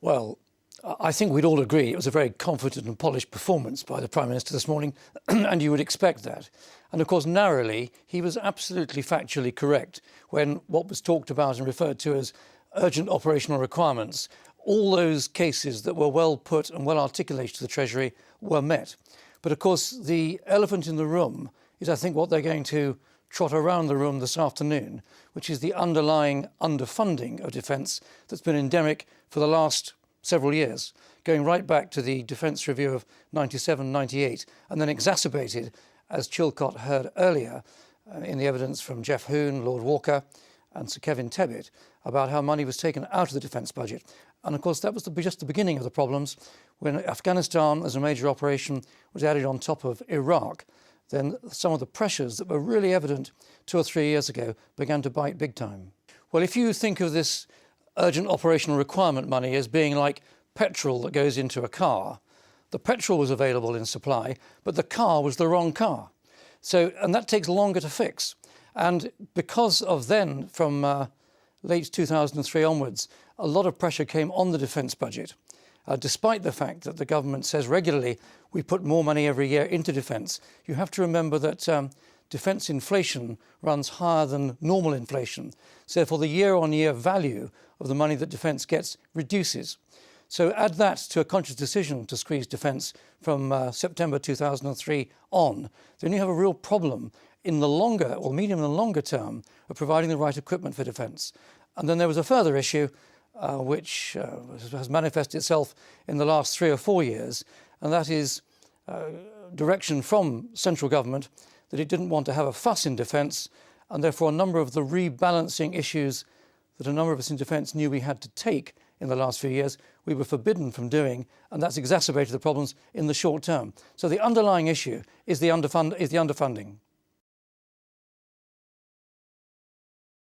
Well, I think we'd all agree it was a very confident and polished performance by the Prime Minister this morning, and you would expect that. And of course, narrowly, he was absolutely factually correct when what was talked about and referred to as urgent operational requirements, all those cases that were well put and well articulated to the Treasury were met. But of course, the elephant in the room is, I think, what they're going to trot around the room this afternoon, which is the underlying underfunding of defence that's been endemic for the last several years, going right back to the Defence Review of 97, 98, and then exacerbated, as Chilcot heard earlier, in the evidence from Jeff Hoon, Lord Walker and Sir Kevin Tebbit, about how money was taken out of the defence budget. And of course, that was just the beginning of the problems. When Afghanistan, as a major operation, was added on top of Iraq, then some of the pressures that were really evident 2 or 3 years ago began to bite big time. Well, if you think of this urgent operational requirement money as being like petrol that goes into a car, the petrol was available in supply, but the car was the wrong car. And that takes longer to fix. And because of then, from late 2003 onwards, a lot of pressure came on the defence budget, despite the fact that the government says regularly we put more money every year into defence. You have to remember that defence inflation runs higher than normal inflation. So therefore, the year-on-year value of the money that defence gets reduces. So add that to a conscious decision to squeeze defence from September 2003 on, then you have a real problem in the longer or medium and longer term of providing the right equipment for defence. And then there was a further issue which has manifested itself in the last 3 or 4 years, and that is direction from central government that it didn't want to have a fuss in defence, and therefore a number of the rebalancing issues that a number of us in defence knew we had to take in the last few years, we were forbidden from doing, and that's exacerbated the problems in the short term. So the underlying issue is the underfunding.